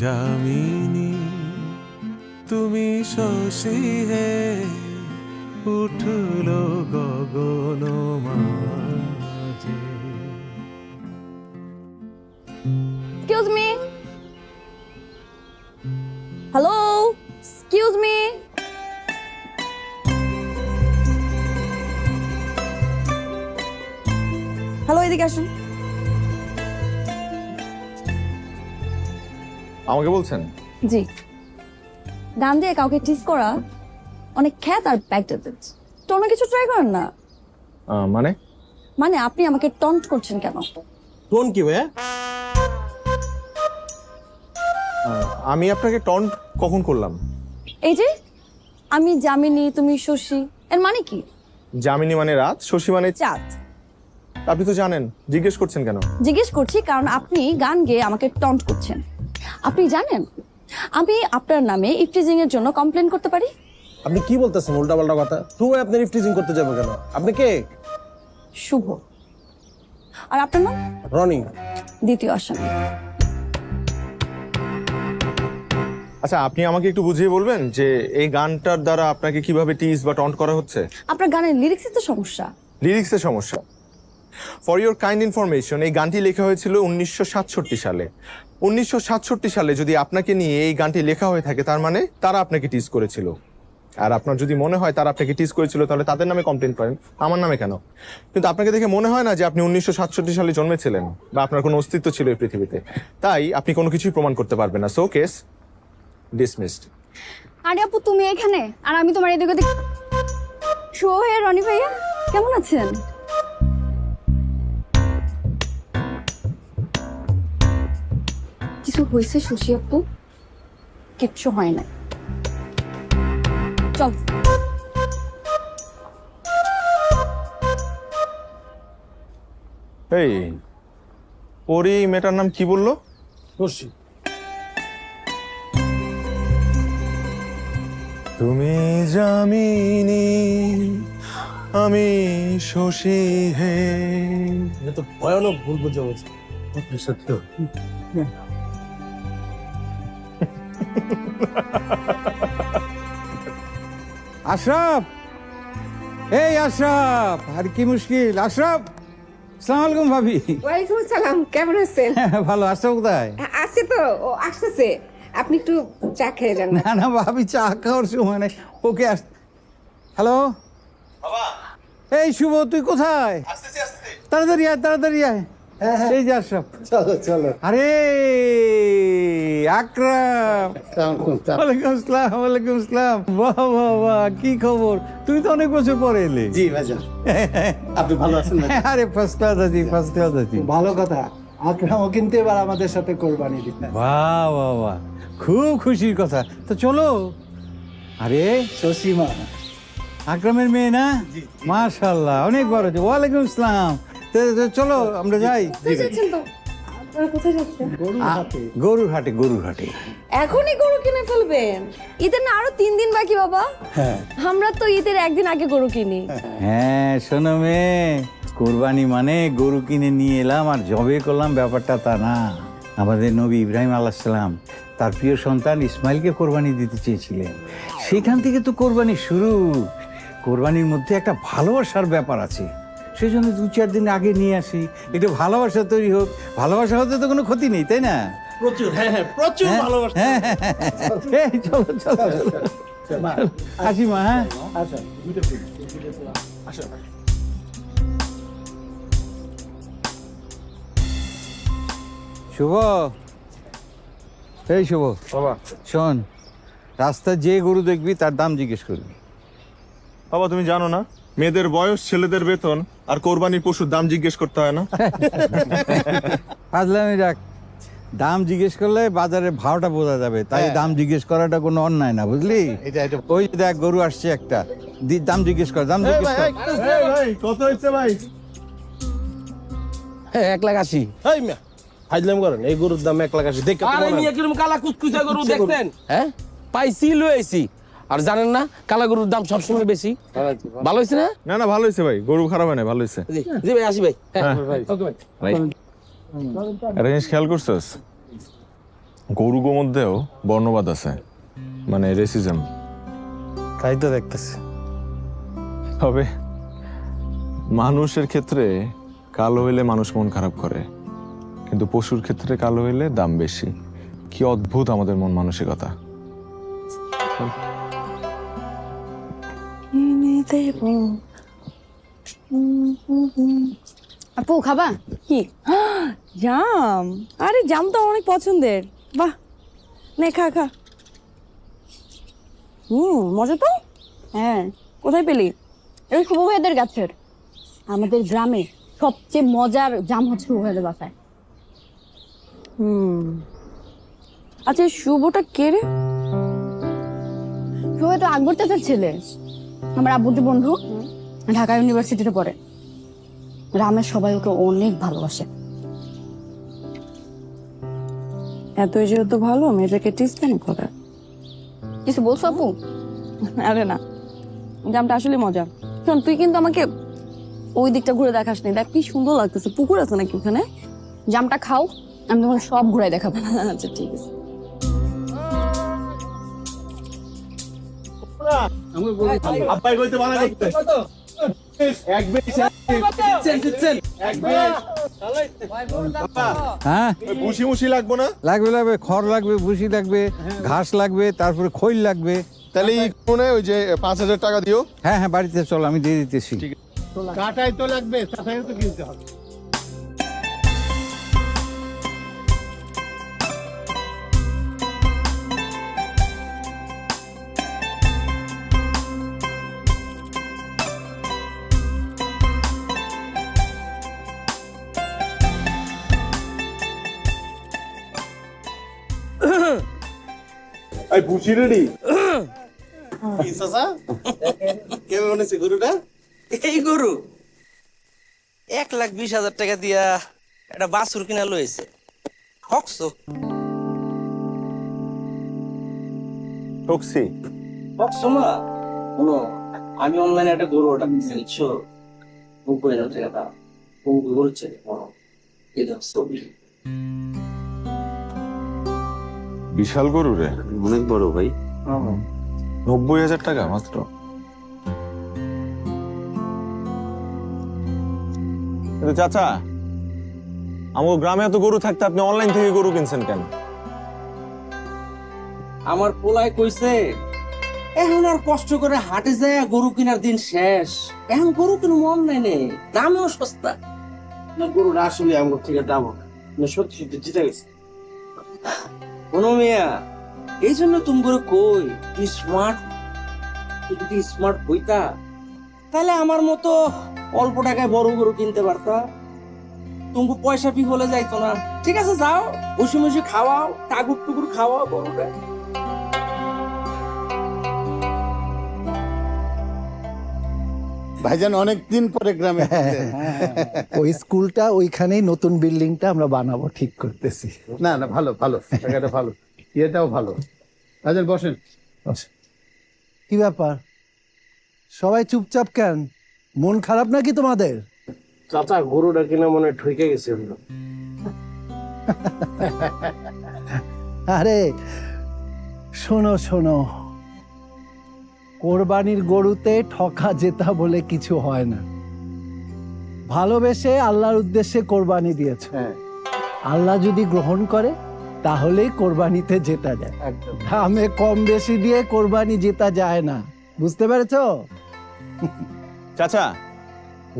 যামিনী তুমি শশী হে উঠলো গগন মাঝে। Excuse me. Hello? Excuse me. Hello, এদিকে আসুন। আমাকে বলছেন? জি, গান দিয়ে কাউকে টিস করা অনেক খ্যাত আর ব্যাকডেটেড। তো অন্য কিছু ট্রাই করেন না। মানে মানে আপনি আমাকে টন্ট করছেন কেন? টোন কি ভাইয়া? আমি আপনাকে টন্ট কখন করলাম? এই যে আমি যামিনী তুমি শশী, এর মানে কি? যামিনী মানে রাত, শশী মানে চাঁদ। আপনি তো জানেন, জিজ্ঞেস করছেন কেন? জিজ্ঞেস করছি কারণ আপনি গান গেয়ে আমাকে টন্ট করছেন। আপনি জানেন আমি আপনার নামে ইফটিজিং এর জন্য কমপ্লেন করতে পারি। আপনি কি বলতেছেন উল্টাপাল্টা কথা? তুই আপনার ইফটিজিং করতে যাবে কেন? আপনি কে? শুভ। আর আপনার নাম? রনি। দ্বিতীয় আসামি। আচ্ছা, আপনি আমাকে একটু বুঝিয়ে বলবেন যে এই গানটার দ্বারা আপনাকে কিভাবে টিজ বা টন্ট করা হচ্ছে? আপনার গানের লিরিক্সই তো সমস্যা। লিরিক্সের সমস্যা? ফর ইওর কাইন্ড ইনফরমেশন, এই গানটি লেখা হয়েছিল 1967 সালে। 1967 সালে যদি আপনাকে নিয়ে এই গানটি লেখা হয়ে থাকে, তার মানে তারা আপনাকে টিজ করেছিল। আর আপনার যদি মনে হয় তারা আপনাকে টিজ করেছিল, তাহলে তাদের নামে কমপ্লেন করেন, আমার নামে কেন? কিন্তু আপনাকে দেখে মনে হয় না যে আপনি 1967 সালে জন্মেছিলেন বা আপনার কোনো অস্তিত্ব ছিল এই পৃথিবীতে। তাই আপনি কোনো কিছুই প্রমাণ করতে পারবেন না। So case dismissed. আরে আপু, তুমি এখানে আর আমি তোমার এদিকে ওদিকে। শুভ ভাইয়া, রনি ভাইয়া কেমন আছেন? কিছু হয়েছে শশী আপু? কিচ্ছু হয় না, চল। এই ওরই মেয়েটার নাম কি বললো? শশী। তুমি যামিনী আমি শশী হে। এটা তো ভয়ানক ভুল বুঝে বলছে। সত্য। আশরাফ, এই আশরাফ, আর কি মুশকিল? আশরাফ, আসসালামু আলাইকুম ভাবি। ওয়ালাইকুম আসসালাম, কেমন আছেন? ভালো। আশরাফ কোথায়? আছে তো, ও আসতেছে। আপনি একটু চা খেয়ে যান না। না না ভাবি, চা খাওয়ার সময় নেই। ওকে আস। হ্যালো এই শুভ, তুই কোথায়? তাড়াতাড়ি আয়, তাড়াতাড়ি আয়। এই যে আশরাফ। চলো চলো। আরে আকরাম, ওয়ালাইকুম আসসালাম। ওয়ালাইকুম আসসালাম। বাহ বাহ বাহ, কি খবর? তুই তো অনেক বছর পরে এলি। জি ভাইজান, আপনি ভালো আছেন? আরে ফার্স্ট ক্লাস আছি, ফার্স্ট ক্লাস আছি। ভালো কথা। আকরামও কিন্তু এবার আমাদের সাথে কোরবানি দিতে। বাহ বাহ বাহ, খুব খুশির কথা। তো চলো। আরে শশীমা আকরামের মেয়ে না? মাশাআল্লাহ, অনেক বড়। ওয়ালাইকুম আসসালাম। তো চলো আমরা যাই। যাচ্ছেন তো? আপনারা কোথায় যাচ্ছেন? গরুর হাটে, গরুর হাটে। এখনই গরু কিনে ফেলবেন? ঈদের না আরো 3 দিন বাকি বাবা। হ্যাঁ আমরা তো ঈদের একদিন আগে গরু কিনি। হ্যাঁ, শোনো মেয়ে, কোরবানি মানে গরু কিনে নিয়ে এলাম আর জবে করলাম, ব্যাপারটা তা না। আমাদের নবী ইব্রাহিম আলাইহিস সালাম তার প্রিয় সন্তান ইসমাইলকে কোরবানি দিতে চেয়েছিলেন। সেখান থেকে তো কোরবানি শুরু। কোরবানির মধ্যে একটা ভালোবাসার ব্যাপার আছে, সেই জন্য 2-4 দিন আগে নিয়ে আসি, একটু ভালোবাসা তৈরি হোক। ভালোবাসা হতে তো কোনো ক্ষতি নেই, তাই না? প্রচুর, হ্যাঁ হ্যাঁ, প্রচুর ভালোবাসা। হ্যাঁ হ্যাঁ হ্যাঁ, এই চলো চলো চলো। আসি মা। হ্যাঁ আচ্ছা, শুভ, এই শুভ বাবা, শোন, রাস্তায় যে গরু দেখবি তার দাম জিজ্ঞেস করবি। বাবা তুমি জানো না মেয়েদের বয়স, ছেলেদের বেতন আর কোরবানির পশুর দাম জিজ্ঞেস করতে হয় না? ফাজলামি রাখ। দাম জিজ্ঞেস করলে বাজারে ভাওটা বোঝা যাবে, তাই দাম জিজ্ঞেস করাটা কোনো অন্যায় না, বুঝলি? ওই যে দেখ, গরু আসছে একটা, দাম জিজ্ঞেস কর, দাম জিজ্ঞেস কর। ভাই কত হচ্ছে ভাই? 1,80,000। এই মিয়া ফাজলাম করেন, এই গরুর দাম 1,80,000। দেখে আরে মিয়া কিরম কালা কুচকুচা গরু দেখতেন? হ্যাঁ, পাইছি লইছি। আর জানেন না কালা গরুর দাম সবসময় বেশি। ভালো হয়েছে না? না না, ভালো হয়েছে ভাই, গরু খারাপ হয় না, ভালো হয়েছে। জি ভাই, আসি ভাই। হ্যাঁ ওকে ভাই। একটা জিনিস খেয়াল করছিস? গরুগো মধ্যেও বর্ণবাদ আছে, মানে রেসিজম। তাই তো দেখতেছি। তবে মানুষের ক্ষেত্রে কালো হইলে মানুষ মন খারাপ করে, কিন্তু পশুর ক্ষেত্রে কালো হইলে দাম বেশি। কি অদ্ভুত আমাদের মন মানসিকতা। আপু খাবা কি? জাম? আরে জাম তো অনেক পছন্দের। বাহ, নে খা খা। মজা তো। হ্যাঁ, কোথায় পেলি? ওই শুভ ভাইদের গাছের। আমাদের গ্রামে সবচেয়ে মজার জাম হচ্ছে শুভ ভাইদের বাসায়। আচ্ছা, শুভটা কে রে? শুভ তো আকবর চাচার ছেলে, আমার আব্বুর বন্ধু, ঢাকা ইউনিভার্সিটিতে পড়ে। গ্রামের সবাই ওকে অনেক ভালোবাসে। এত যেহেতু ভালো, মেয়েটাকে টিস কেন করে? কিছু বলছো আপু? আরে না, জামটা আসলে মজা। শোন, তুই কিন্তু আমাকে ওই দিকটা ঘুরে দেখাস নি। দেখ কি সুন্দর লাগতেছে, পুকুর আছে নাকি ওখানে? জামটা খাও, আমি তোমাকে সব ঘুরাই দেখাবো। আচ্ছা ঠিক আছে। আব্বাই কইতে বানা করতে এক বেশ হ্যাঁ, মুশি মুশি লাগবো না? লাগবে লাগবে, খড় লাগবে, ভুসি লাগবে, ঘাস লাগবে, তারপরে খৈল লাগবে। তাহলে এই কোণে ওই যে 5,000 টাকা দিও। হ্যাঁ হ্যাঁ, বাড়িতে চল, আমি দিয়ে দিতেছি। কাটাই তো লাগবে, তাছাড়া তো কিনতে হবে। এই বুঝি রেডি কেমন হয়েছে গরুটা? এই গরু 1,20,000 টাকা দিয়া একটা বাছুর কিনা লইছে। হকছো টক্সি হকছো না? শোনো, আমি অনলাইনে একটা গরু অর্ডার দিচ্ছি, বুঝছো? 90,000 টাকা দাম। কোন গরু ছেলে এটা ছবি বিশাল গরু রে, অনেক বড় ভাই। 90,000 টাকা মাত্র। কিন্তু চাচা, আমার গ্রামে এত গরু থাকতে আপনি অনলাইন থেকে গরু কিনছেন কেন? আমার পোলায় কইছে এখন আর কষ্ট করে হাটে যায় গরু কেনার দিন শেষ, এখন গরু কিনবো অনলাইনে, দামেও সস্তা। গরুটা আসলে আমার থেকে দাম সত্যি সত্যি জিতে গেছে। কোনো মেয়া, এই জন্য তুমি করে কই তুই স্মার্ট, তুই যদি স্মার্ট হইতা তাহলে আমার মতো অল্প টাকায় বড় গরু কিনতে পারতা, তুমি পয়সা পি বলে যাইতো না। ঠিক আছে, যাও বসে বসে খাওয়াও, টাকুর টুকুর খাওয়াও গরুটা। ভাইজান অনেকদিন পরে গ্রামে। ওই স্কুলটা ওইখানেই নতুন বিল্ডিংটা আমরা বানাবো ঠিক করতেছি। না না, ভালো ভালো, জায়গাটা ভালো, ইয়েটাও ভালো। ভাইজান বসেন। কি ব্যাপার, সবাই চুপচাপ কেন? মন খারাপ নাকি তোমাদের? চাচা গরুটা কিনা মনে ঠকে গেছে। আরে শোনো শোনো, কোরবানির গরুতে ঠকা জেতা বলে কিছু হয় না। ভালোবেসে আল্লাহর উদ্দেশ্যে কোরবানি দিয়েছে, আল্লাহ যদি গ্রহণ করে তাহলেই কোরবানিতে জেতা যায়। দামে কম বেশি দিয়ে কোরবানি জেতা যায় না, বুঝতে পেরেছো? চাচা,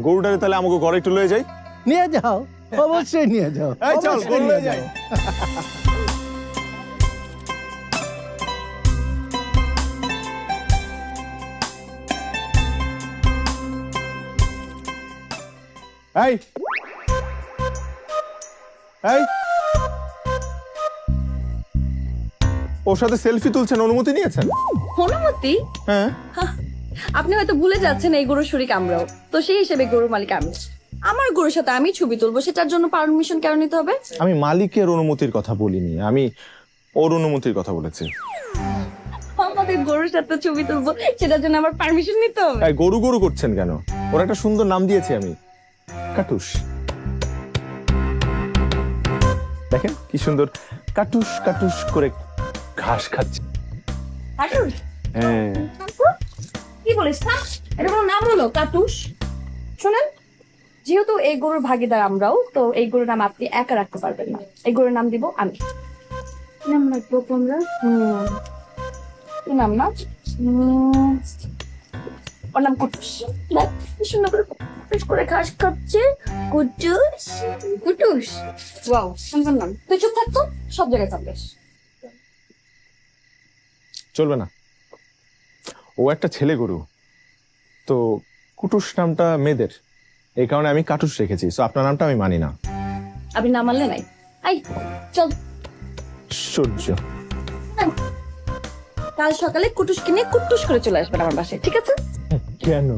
গরুটারে তাহলে আমাকে ঘরে একটু লয়ে যাই। নিয়ে যাও, অবশ্যই নিয়ে যাও, এই চল, অবশ্যই গরু নিয়ে লয়ে যাই। যাও। এই এই, ওর সাথে সেলফি তুলছেন, অনুমতি নিয়েছেন? অনুমতি? হ্যাঁ। আপনি হয়তো ভুলে যাচ্ছেন এই গরুর শরীক আমরাও তো, সেই হিসেবে গরুর মালিক আমি। আমার গরুর সাথে আমি ছবি তুলবো, সেটার জন্য পারমিশন কেন নিতে হবে? আমি মালিকের অনুমতির কথা বলিনি, আমি ওর অনুমতির কথা বলেছি। আমাদের গরুর সাথে ছবি তুলবো, সেটার জন্য আমার পারমিশন নিতে হবে? এই গরু গরু করছেন কেন? ওর একটা সুন্দর নাম দিয়েছি আমি, কাটুস। দেখেন কি সুন্দর কাটুস কাটুস করে ঘাস খাচ্ছে। কাটুস? হ্যাঁ। কি বলিস না, এটা কোনো নাম হলো কাটুস? শোনেন, যেহেতু এই গরুর ভাগিদার আমরাও, তো এই গরুর নাম আপনি একা রাখতে পারবেন না, এই গরুর নাম দিব আমি। কি নাম রাখবো আমরা? কি নাম না, ওর নাম কুটুস। দেখ কি সুন্দর করে কুটুস করে ঘাস খাচ্ছে। কুটুস কুটুস, ওয়াও সুন্দর নাম। তুই চুপ থাকতো, সব জায়গায় চাপবেশ। চলবে না, ও একটা ছেলে গরু, তো কুটুস নামটা মেয়েদের, এই কারণে আমি কাটুস রেখেছি। সো আপনার নামটা আমি মানি না। আপনি না মানলে নাই। আই চল, সূর্য কাল সকালে কুটুস কিনে কুটুস করে চলে আসবেন আমার বাসায়, ঠিক আছে? কেন?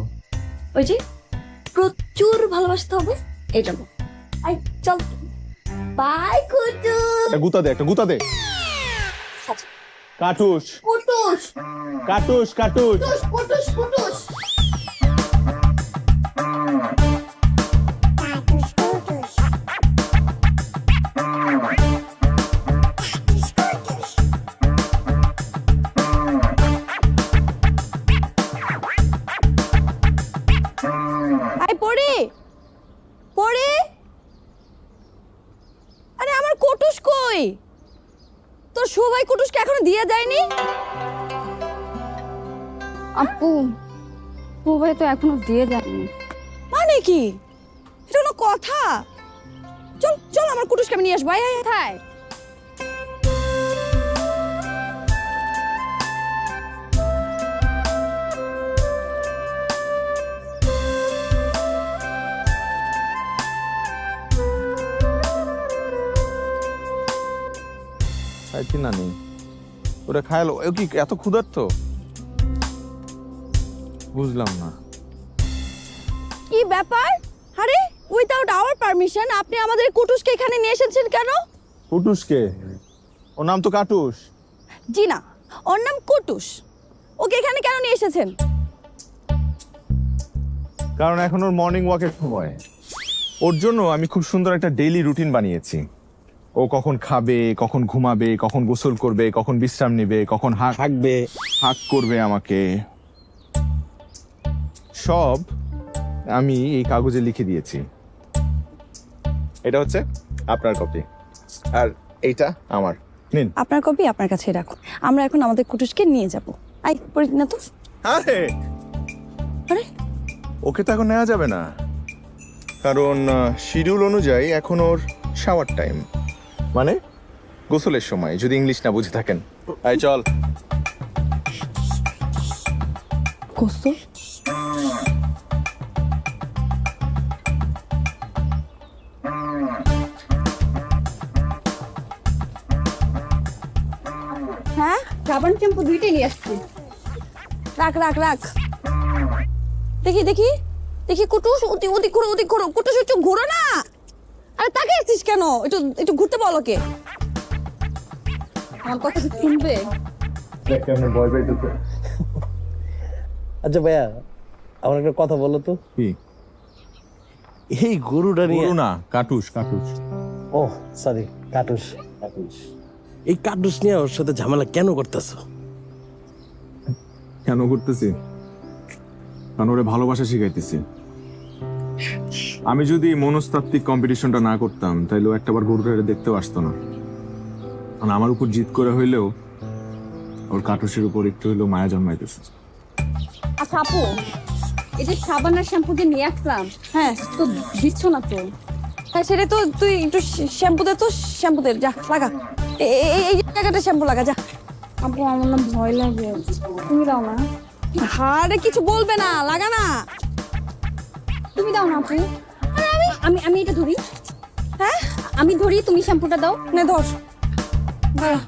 ওই যে প্রচুর ভালোবাসতে হবে এই জন্য। আই চল, বাই কুটুস। একটা গুতা দে, একটা গুতা দে। আচ্ছা। কাটুস কুটুস কাটুস কাটুস। কুটুস কুটুস কুটুস। পড়ে পড়ে, আরে আমার কুটুস কই? তোর সবাই কুটুসকে এখনো দিয়ে যায়নি? আপু, সবাই তো এখনো দিয়ে যায়নি। মানে কি? এটা কোনো কথা? চল চল, আমার কুটুসকে আমি নিয়ে আসবো। আয় আয় আয়। খাইছি নানি, ওটা খায়ালো। ও কি এত ক্ষুধার্ত? বুঝলাম না কি ব্যাপার? আরে উইদাউট আওয়ার পারমিশন আপনি আমাদের কুটুসকে এখানে নিয়ে এসেছেন কেন? কুটুসকে? ওর নাম তো কাটুস। জি না, ওর নাম কুটুস। ওকে এখানে কেন নিয়ে এসেছেন? কারণ এখন ওর মর্নিং ওয়াকের সময়। ওর জন্য আমি খুব সুন্দর একটা ডেইলি রুটিন বানিয়েছি। ও কখন খাবে, কখন ঘুমাবে, কখন গোসল করবে, কখন বিশ্রাম নেবে, কখন হাঁকবে, হাঁক করবে আমাকে, সব আমি এই কাগজে লিখে দিয়েছি। এটা হচ্ছে আপনার কপি, আর এইটা আমার। নিন। আপনার কপি আপনার কাছে রাখুন, আমরা এখন আমাদের কুটুসকে নিয়ে যাব। আই পড়ি না তো। আরে আরে ওকে তো এখন নেওয়া যাবে না, কারণ শিডিউল অনুযায়ী এখন ওর শাওয়ার টাইম, মানে গোসলের সময়, যদি ইংলিশ না বুঝে থাকেন। আই চল। গোসল? হ্যাঁ, সাবান শ্যাম্পু দুইটাই নিয়ে আসছি। রাখ রাখ রাখ। দেখি দেখি দেখি কুটুস, ওদিক ঘুরো, ওদিক ঘুরো। কুটুস একটু ঘুরো না। আরে তাকে আসছিস কেন? একটু একটু ঘুরতে বলো কে। আমার কথা কি শুনবে? আচ্ছা ভাইয়া, আমার একটা কথা বলো তো। কি? এই গরুটা নিয়ে। গরু না, কাটুস কাটুস। ও সরি, কাটুস। এই কাটুস নিয়ে ওর সাথে ঝামেলা কেন করতেছো? কেন করতেছি? কারণ ওরে ভালোবাসা শিখাইতেছি। আমি যদি মনস্তাত্ত্বিক কম্পিটিশনটা না করতাম, তাইলে ও একটাবার গরুটা দেখতেও আসতো না। কারণ আমার উপর জিত করে হইলেও ওর কাটুসের উপর একটু হইলেও মায়া জন্মাইতেছে। আচ্ছা আপু, এই যে সাবান আর শ্যাম্পু যে নিয়ে আসলাম, হ্যাঁ তো দিচ্ছ না তো। হ্যাঁ সেটা তো তুই একটু শ্যাম্পু দে তো, শ্যাম্পু দে, যা লাগা। এই জায়গাটা শ্যাম্পু লাগা, যা। আপু আমার না ভয় লাগে, তুমি দাও না। আরে কিছু বলবে না, লাগা না। তুমি দাও না আপু। আরে আমি আমি এটা ধরি। হ্যাঁ আমি ধরি, তুমি শ্যাম্পুটা দাও। নে ধর। দাঁড়া।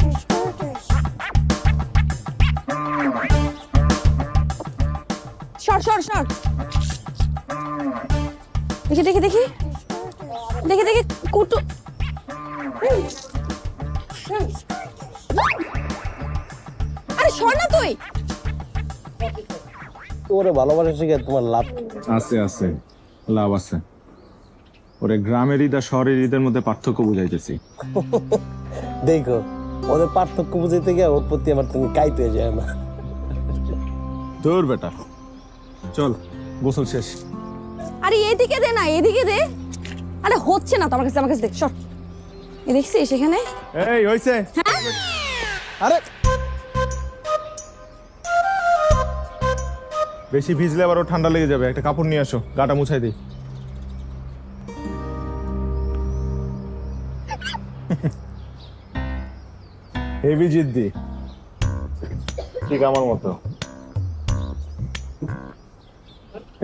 সর সর সর। দেখি দেখি দেখি দেখি দেখি কুটু। আরে সর না তুই। ওরে ভালোবাসা শিখে তোমার লাভ আছে আছে, লাভ আছে। ওরে গ্রামের ঈদ আর শহরের ঈদের মধ্যে পার্থক্য বুঝাইতেছি। দেখো ওদের পার্থক্য বুঝাইতে গিয়ে ওর প্রতি আমার তুমি কাইতে যায় না। তোর বেটা চল, গোসল শেষ। আরে এদিকে দে না, এদিকে দে। আরে হচ্ছে না তো আমার কাছে, আমার কাছে দেখ, সর। এ দেখছিস সেখানে? এই হইছে। আরে বেশি ভিজলে আবার ঠান্ডা লেগে যাবে, একটা কাপড় নিয়ে আসো, গাটা মুছাই দিই। হেভি জিদ্দি, ঠিক আমার মতো।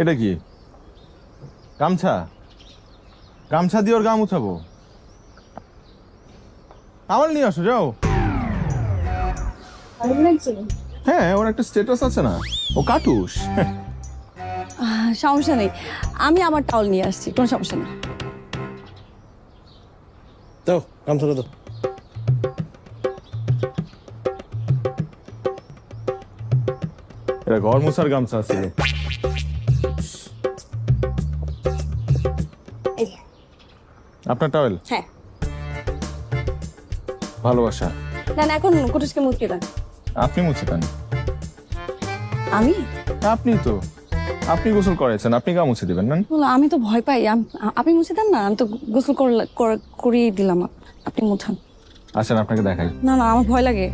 এটা কি গামছা? গামছা দিয়ে ওর গা মুছাবো? আমার নিয়ে আসো, যাও। হ্যাঁ, ওর একটা স্ট্যাটাস আছে না, ও কাটুস। সমস্যা নেই, আমি আমার টাওয়াল নিয়ে আসছি, কোনো সমস্যা নেই। তো গামছাটা তো এটা ঘর মুছার গামছা আছে। আপনার টাওয়েল? হ্যাঁ। ভালোবাসা। না না, এখন কুটুসকে মুখে দেন। আপনি মুছে দেন। আমি? আপনি তো, আপনি গোসল করেছেন, আপনি গা মুছে দিবেন না? আমি তো ভয় পাই, আপনি মুছে দেন না, আমি তো গোসল করিয়ে দিলাম, আপনি মুছান। আসেন আপনাকে দেখাই। না না, আমার ভয় লাগে।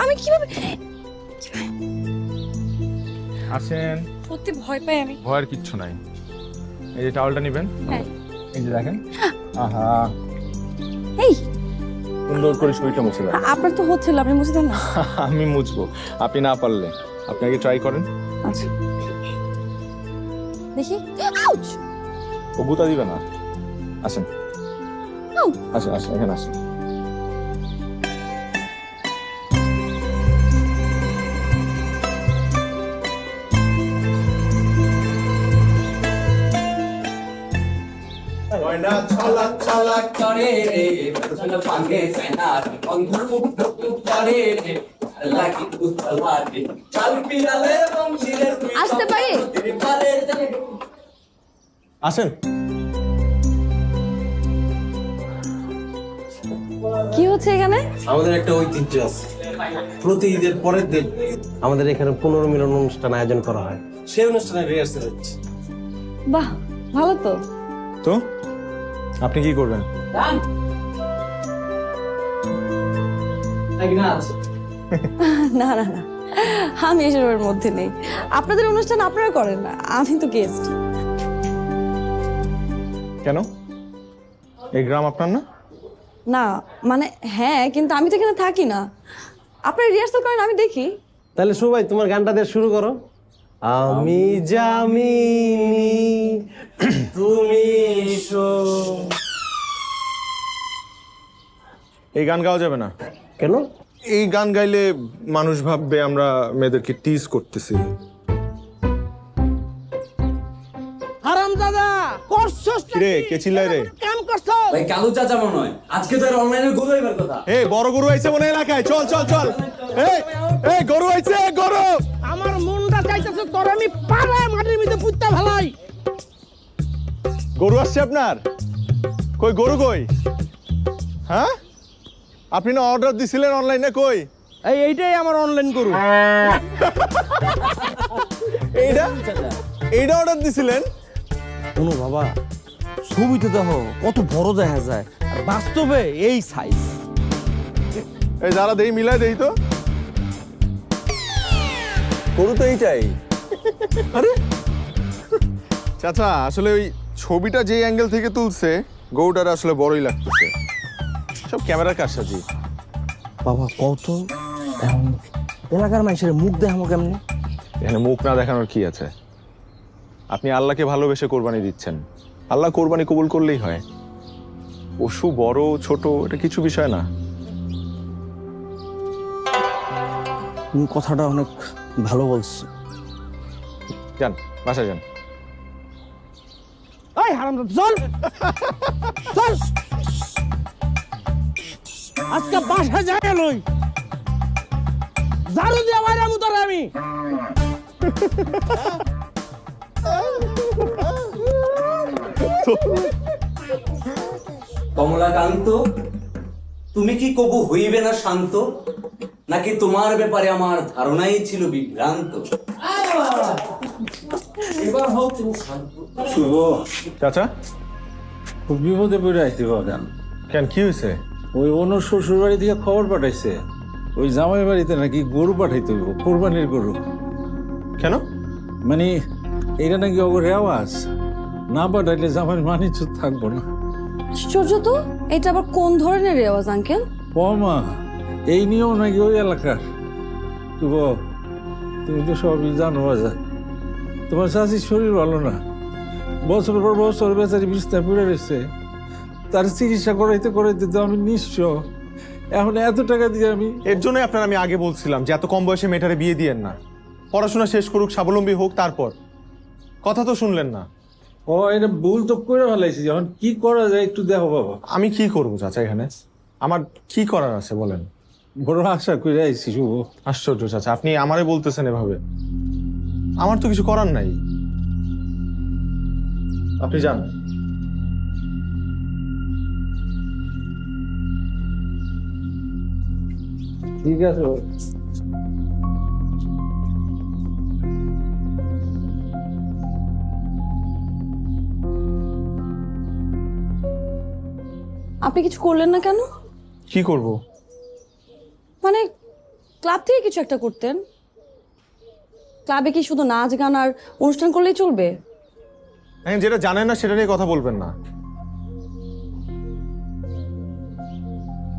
আমি কিভাবে? আসেন। সত্যি ভয় পাই আমি। ভয়ের কিচ্ছু নাই। এই যে টাওয়েলটা নিবেন, হ্যাঁ। এই যে দেখেন। আহা, এই সুন্দর করে শরীরটা মুছে দেন। আপনার তো হচ্ছিল, আপনি মুছে দেন না। আমি মুছবো, আপনি না পারলে। আপনি আগে ট্রাই করেন। আচ্ছা দেখি। আউচ! ও গুতা দিবে না। আসেন আউ! আসেন আসেন, এখানে আসেন। ছলাক ছলাক করে রে পাঙ্গে সেনার বন্ধু করে রে লাগি উতলাতে চাল পিরালে বংশীরে আসতে পারি? আসেন। কি হচ্ছে এখানে? আমাদের একটা ঐতিহ্য আছে, প্রতি ঈদের পরের দিন আমাদের এখানে পুনর্মিলন অনুষ্ঠান আয়োজন করা হয়। সেই অনুষ্ঠানে রিহার্সাল হচ্ছে। বাহ, ভালো তো। তো আপনি কি করবেন? না না না, আমি এসবের মধ্যে নেই। আপনাদের অনুষ্ঠান আপনারা করেন না, আমি তো গেস্ট। কেন? এই গ্রাম আপনার না? না মানে হ্যাঁ, কিন্তু আমি তো এখানে থাকি না। আপনারা রিহার্সাল করেন, আমি দেখি। তাহলে সবাই তোমার গানটা দিয়ে শুরু করো। আমি জামিনী তুমি এই গান গাওয়া যাবে না। কেন? এই গান গাইলে মানুষ ভাববে আমরা মেয়েদেরকে টিজ করতেছি। হারামজাদা করছস রে কে চিল্লাই রে? কাম করছস ভাই? কালু চাচা মনে হয় আজকে তো অনলাইনে গরু হইবার কথা। এই বড় গরু আইছে মনে এলাকায়, চল চল চল। এই গরু আইছে, গরু। আমার মনটা চাইতেছে তোর আমি পাড়ায় মাটির মধ্যে পুঁততে ফেলাই। গরু আসছে আপনার? কই গরু কই? হ্যাঁ, আপনি না অর্ডার দিছিলেন অনলাইনে, কই? এইটাই আমার অনলাইন গরু। এইটা অর্ডার দিছিলেন? শোনো বাবা, ছবিতে দেখো কত বড় দেখা যায়, আর বাস্তবে এই সাইজ। এই যারা দেই মিলাই দেই তো, গরু তো এইটাই। আরে চাচা, আসলে ওই ছবিটা যে অ্যাঙ্গেল থেকে তুলছে, গরুটার আসলে বড়ই লাগতেছে। সব ক্যামেরার কারসাজি। বাবা কত এলাকার মানুষের মুখ দেখাবো কেমনে? এখানে মুখ না দেখানোর কি আছে? আপনি আল্লাহকে ভালোবেসে কোরবানি দিচ্ছেন, আল্লাহ কোরবানি কবুল করলেই হয়। পশু বড় ছোট এটা কিছু বিষয় না। তুমি কথাটা অনেক ভালো বলছো। যান বাসায় যান। এই হারামজাদা চল চল, আজকে বাসায় যাই লই, ঝাড়ু দিয়ে বাইরে মুতরে আমি। কমলাকান্ত তুমি কি কবু হইবে না শান্ত, নাকি তোমার ব্যাপারে আমার ধারণাই ছিল বিভ্রান্ত? এবার হোক তুমি শান্ত। শুভ, চাচা খুব বিপদে পড়ে আসতে পারেন। কেন, কি হয়েছে? ওই অন্য শ্বশুর বাড়ি থেকে খবর পাঠাইছে, ওই জামাই বাড়িতে নাকি গরু পাঠাইতে হইব, কোরবানির গরু। কেন? মানে এটা নাকি ওর রেওয়াজ, না পাঠাইলে জামাইয়ের মানিচ থাকবো না। আশ্চর্য তো, এটা আবার কোন ধরনের রেওয়াজ আঙ্কেল? মা, এই নিয়েও নাকি ওই এলাকার। শুভ, তুমি তো সবই জানো বাজা, তোমার চাষির শরীর ভালো না, বছরের পর বছর বেচারি বিস্তার পড়ে রয়েছে, তার চিকিৎসা করাইতে করাইতে তো আমি নিঃস্ব। এখন এত টাকা দিয়ে আমি, এর জন্য আপনার আমি আগে বলছিলাম যে এত কম বয়সে মেয়েটারে বিয়ে দিয়েন না, পড়াশোনা শেষ করুক, স্বাবলম্বী হোক, তারপর। কথা তো শুনলেন না। ও এটা ভুল তো করে ফেলাইছি, এখন কি করা যায় একটু দেখো বাবা। আমি কি করবো চাচা, এখানে আমার কি করার আছে বলেন? বড় আশা করে আইছি শুভ। আশ্চর্য চাচা, আপনি আমারে বলতেছেন এভাবে, আমার তো কিছু করার নাই। আপনি যান। ঠিক আছে। আপনি কিছু করলেন না কেন? কি করব? মানে ক্লাব থেকে কিছু একটা করতেন। ক্লাবে কি শুধু নাচ গান আর অনুষ্ঠান করলেই চলবে? যেটা জানেন না সেটা নিয়ে কথা বলবেন না।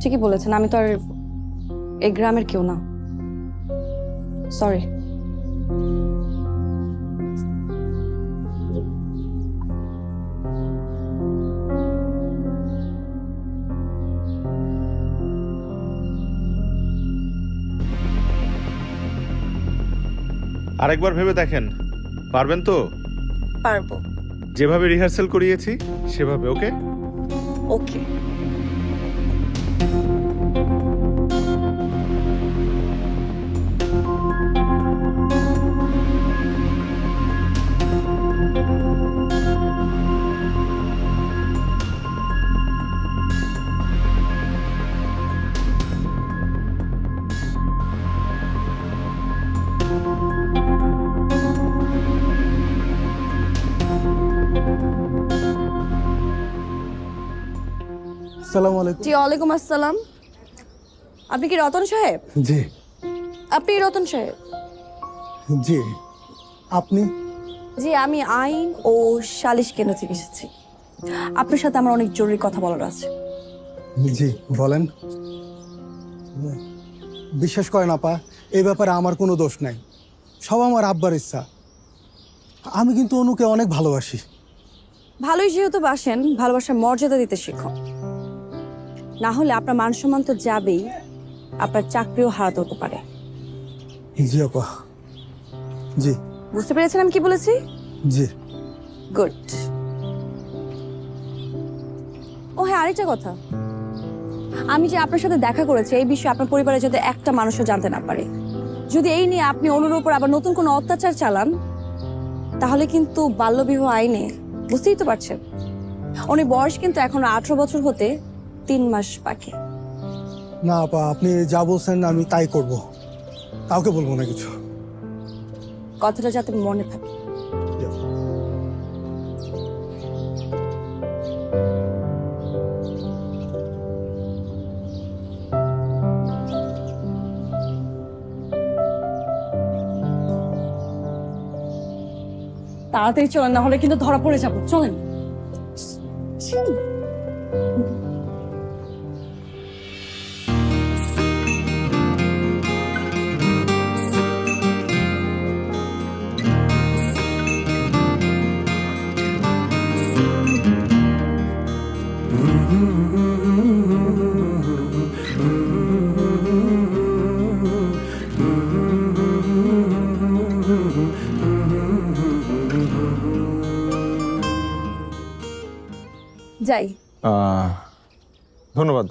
ঠিকই বলেছেন, আমি তো আর এই গ্রামের কেউ না। সরি। আরেকবার ভেবে দেখেন, পারবেন তো? পারবো। যেভাবে রিহার্সাল করিয়েছি সেভাবে। ওকে ওকে। আসসালামু আলাইকুম। জি ওয়ালাইকুম আসসালাম। আপনি কি রতন সাহেব? জি। আপনি রতন সাহেব? জি। আপনি? জি, আমি আইন ও সালিশ কেন্দ্র থেকে এসেছি। আপনার সাথে আমার অনেক জরুরি কথা বলার আছে। জি বলেন। বিশ্বাস করেন আপা, এই ব্যাপারে আমার কোনো দোষ নাই, সব আমার আব্বার ইচ্ছা। আমি কিন্তু অনুকে অনেক ভালোবাসি। ভালোই যেহেতু বাসেন, ভালোবাসার মর্যাদা দিতে শিখো, না হলে আপনার মান সম্মান তো যাবেই, আপনার চাকরিও হারাতে হতে পারে। জি আপা। জি। বুঝতে পেরেছেন আমি কি বলেছি? জি। গুড। ও হ্যাঁ, আরেকটা কথা, আমি যে আপনার সাথে দেখা করেছি এই বিষয়ে আপনার পরিবারে যাতে একটা মানুষও জানতে না পারে। যদি এই নিয়ে আপনি অনুর উপর আবার নতুন কোনো অত্যাচার চালান, তাহলে কিন্তু বাল্যবিবাহ আইনে, বুঝতেই তো পারছেন, উনি বয়স কিন্তু এখন 18 বছর হতে 3 মাস বাকি। না আপা, আপনি যা বলছেন আমি তাই করব, কাউকে বলবো না কিছু। কথাটা যাতে মনে থাকে। তাড়াতাড়ি চলেন, না হলে কিন্তু ধরা পড়ে যাবো। চলেন। যাই। ধন্যবাদ।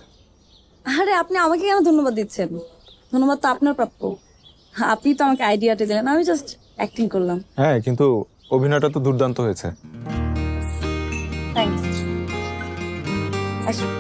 আরে আপনি আমাকে কেন ধন্যবাদ দিচ্ছেন? ধন্যবাদ তো আপনার প্রাপ্য। আপনি তো আমাকে আইডিয়াটা দিলেন, আমি জাস্ট অ্যাক্টিং করলাম। হ্যাঁ, কিন্তু অভিনয়টা তো দুর্দান্ত হয়েছে। থ্যাঙ্কস। আসুন।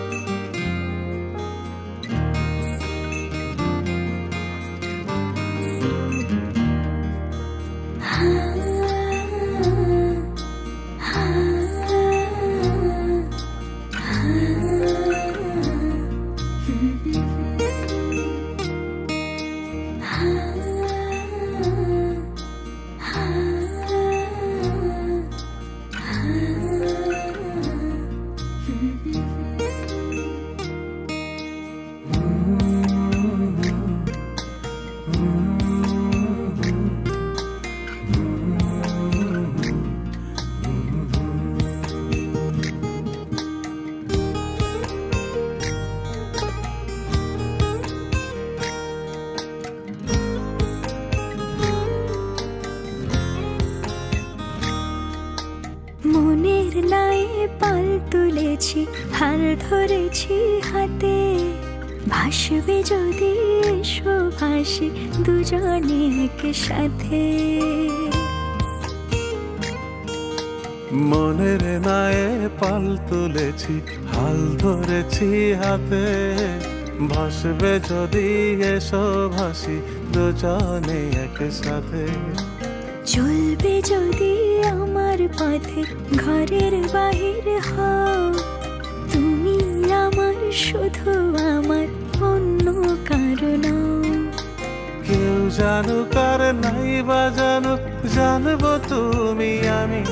পাল তুলেছি, হাল ধরেছি হাতে, ভাসবে যদি এসো ভাসি দুজনে একসাথে। মনের নায়ে পাল তুলেছি, হাল ধরেছি হাতে, ভাসবে যদি এসো ভাসি দুজনে একসাথে। চলবে যদি আমার পথে ঘরের বাহির হও, তুমি আমার শুধু আমার, অন্য কারো নও। কেউ জানুক আর নাই বা জানুক, জানবো তুমি আমি,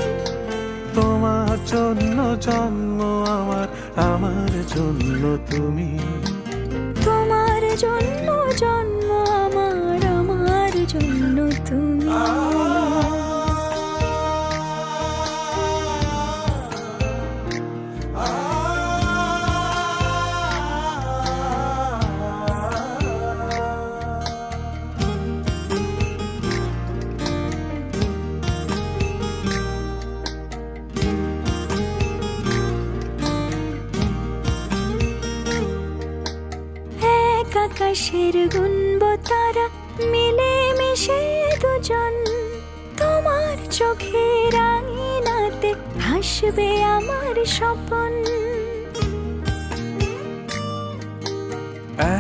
তোমার জন্য জন্ম আমার, আমার জন্য তুমি। তোমার জন্য জন্ম আমার, আমার জন্য তুমি। এক আকাশের গুনবো তারা, মিলে মিশে দুজন, তোমার চোখের আঙিনাতে হাসবে আমার স্বপন।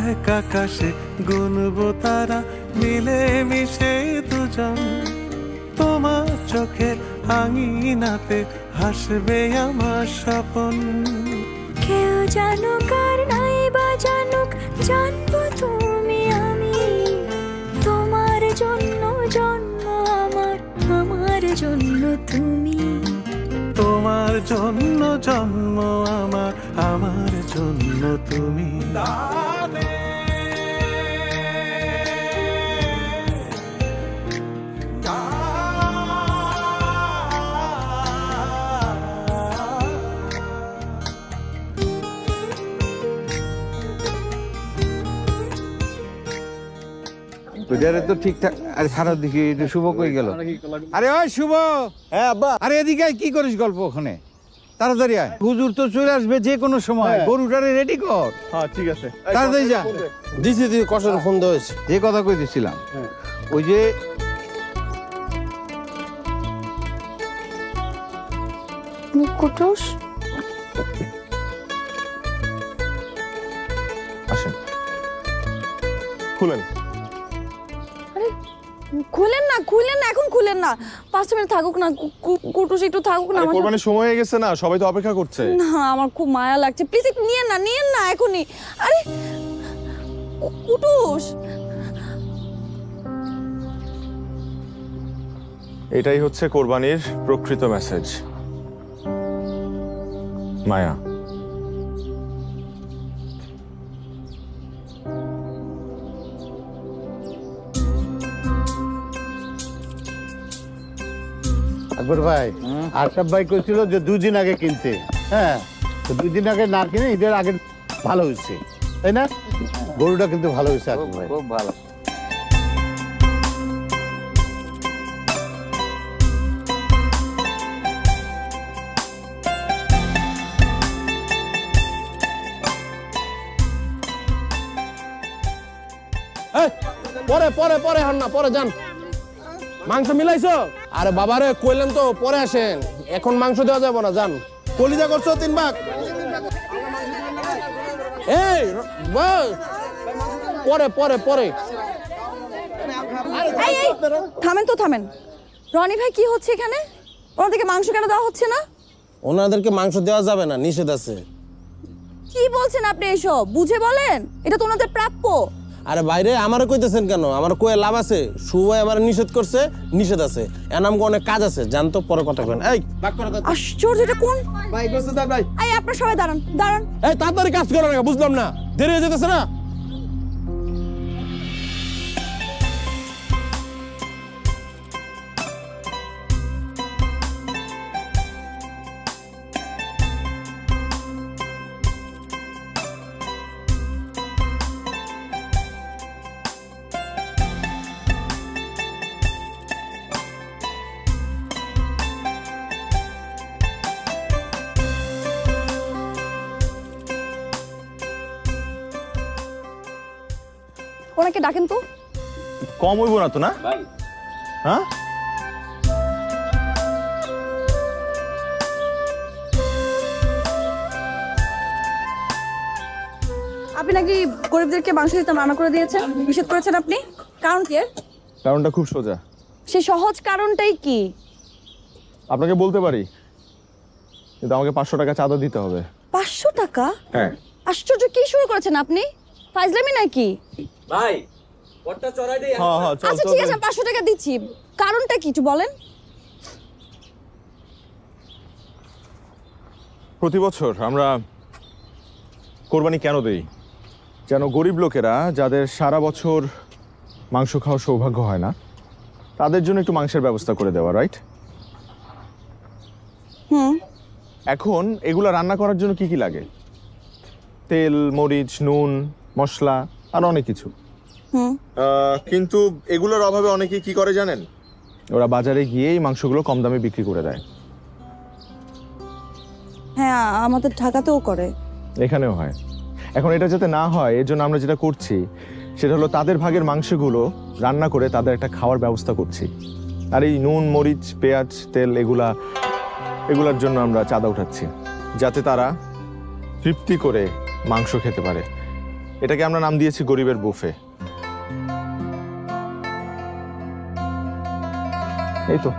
এক আকাশে গুনবো তারা, মিলে মিশে দুজন, তোমার চোখে আঙিনাতে হাসবে আমার স্বপন। কেউ জানুক আর নাই বা জানুক, জানবো তুমি আমি, তোমার জন্য জন্ম আমার, আমার জন্য তুমি। তোমার জন্য জন্ম আমার, আমার জন্য তুমি। ওইটারে তো ঠিকঠাক। আরে সারা দিকে এটা শুভ কই গেল? আরে ওই শুভ, হ্যাঁ আব্বা। আরে এদিকে আয়, কি করিস গল্প ওখানে? তাড়াতাড়ি আয়, হুজুর তো চলে আসবে যে কোনো সময়, গরুটারে রেডি কর। হ্যাঁ ঠিক আছে, তাড়াতাড়ি যা। দিছি তুই কষ্টের ফোন দেওয়া যে কথা কইতেছিলাম, ওই যে কুটুস, আসেন, খুলেন। খুলেন না, খুলেন না, এখন খুলেন না, 5 মিনিট থাকুক না, কুটুস একটু থাকুক না। কোরবানির সময় হয়ে গেছে না, সবাই তো অপেক্ষা করছে। না, আমার খুব মায়া লাগছে, প্লিজ একটু নিয়েন না, নিয়েন না এখনই। আরে কুটুস, এটাই হচ্ছে কোরবানির প্রকৃত মেসেজ, মায়া। আকবর ভাই, আশরাফ ভাই কইছিল যে 2 দিন আগে কিনতে। হ্যাঁ, তো 2 দিন আগে না কিনে ঈদের আগে ভালো হয়েছে, তাই না? গরুটা কিন্তু ভালো হয়েছে আকবর ভাই, খুব ভালো। পরে পরে পরে হন না, পরে যান। মাংস মিলাইছো? আরে বাবারে কইলেন তো পরে আসেন, এখন মাংস দেওয়া যাবে না, যান। কলিজা করছো 3 ভাগ। এই পরে পরে পরে। এই এই থামেন তো, থামেন। রনি ভাই, কি হচ্ছে এখানে? ওনাদেরকে মাংস কেন দেওয়া হচ্ছে না? ওনাদেরকে মাংস দেওয়া যাবে না, নিষেধ আছে। কি বলছেন আপনি এসব? বুঝে বলেন, এটা তো ওনাদের প্রাপ্য। আরে বাইরে আমারে কইতেছেন কেন? আমার কয়ে লাভ আছে? সুভাই আমার নিষেধ করছে, নিষেধ আছে। এনামকে অনেক কাজ আছে, জানতো, পরে কথা কইন। এই আশ্চর্য, এটা কোন ভাই গোসল দাও ভাই। এই আপনারা সবাই দাঁড়ান, দাঁড়ান। এই তাড়াতাড়ি কাজ করো না, বুঝলাম না, দেরি হয়ে যেতেছে না। আমাকে ডাকেন তো। কম হইব না তো, না? হ্যাঁ, আপনি নাকি গরিবদেরকে মাংস দিতে মানা করে দিয়েছেন, নিষেধ করেছেন আপনি, কারণ কি? কারণটা খুব সোজা। সেই সহজ কারণটাই কি? আপনাকে বলতে পারি, কিন্তু আমাকে 500 টাকা চাঁদা দিতে হবে। 500 টাকা? হ্যাঁ। আশ্চর্য, কি শুরু করেছেন আপনি? ফাইজলামি নাকি? ভাই ওটা চড়াই দেই। হ্যাঁ হ্যাঁ, চল আচ্ছা চল। ঠিক আছে, 500 টাকা দিচ্ছি, কারণটা কি একটু বলেন। প্রতি বছর আমরা কোরবানি কেন দেই? যেন গরিব লোকেরা, যাদের সারা বছর মাংস খাওয়ার সৌভাগ্য হয় না, তাদের জন্য একটু মাংসের ব্যবস্থা করে দেওয়া, রাইট? হুম। এখন এগুলা রান্না করার জন্য কি কি লাগে? তেল, মরিচ, নুন, মশলা আর অনেক কিছু। হুম। কিন্তু এগুলোর অভাবে অনেকে কি করে জানেন? ওরা বাজারে গিয়ে এই মাংসগুলো কম দামে বিক্রি করে দেয়। হ্যাঁ, আমাদের ঢাকাতেও করে। এখানেও হয়। এখন এটা যাতে না হয়, এর জন্য আমরা যেটা করছি সেটা হলো তাদের ভাগের মাংসগুলো রান্না করে তাদের একটা খাওয়ার ব্যবস্থা করছি। আর এই নুন, মরিচ, পেঁয়াজ, তেল এগুলার জন্য আমরা চাঁদা উঠাচ্ছি, যাতে তারা তৃপ্তি করে মাংস খেতে পারে। এটাকে আমরা নাম দিয়েছি গরিবের বুফে। এই তো।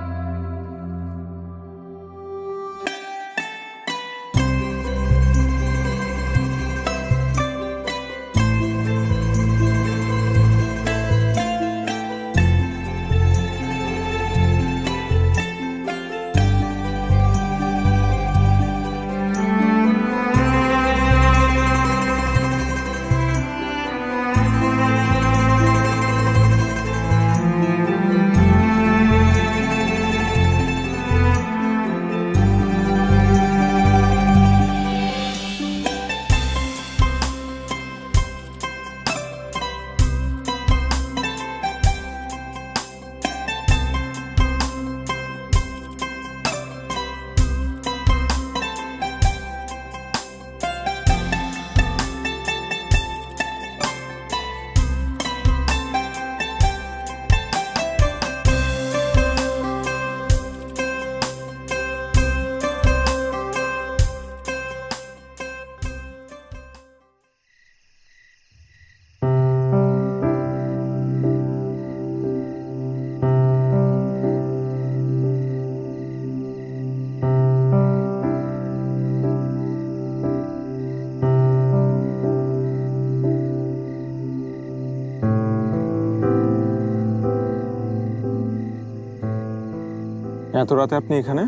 এত রাতে আপনি এখানে?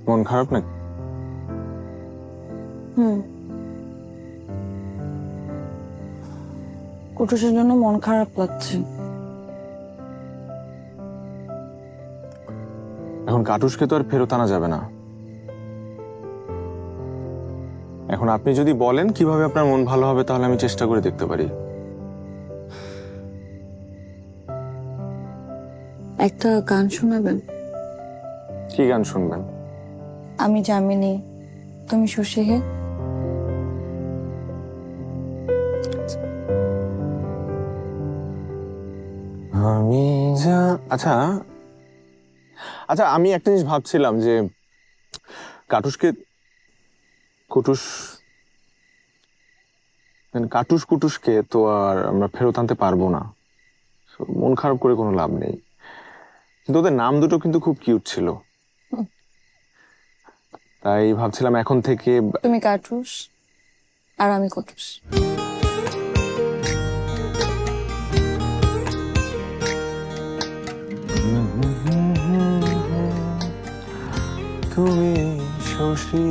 মন খারাপ নাকি? হুম, কুটুসের জন্য মন খারাপ লাগছে। এখন কাটুসকে তো আর ফেরত আনা যাবে না। এখন আপনি যদি বলেন কিভাবে আপনার মন ভালো হবে, তাহলে আমি চেষ্টা করে দেখতে পারি। একটা গান শোনাবেন? কি গান শুনবেন? আমি জামিনী, তুমি শশী হে। আচ্ছা আচ্ছা, আমি একটা জিনিস ভাবছিলাম যে কুটুসকে তো আর আমরা ফেরত আনতে পারবো না। মন খারাপ করে কোনো লাভ নেই। কিন্তু ওদের নাম দুটো কিন্তু খুব কিউট ছিল, তাই ভাবছিলাম এখন থেকে তুমি কাটুস আর আমি কুটুস। তুমি শশী।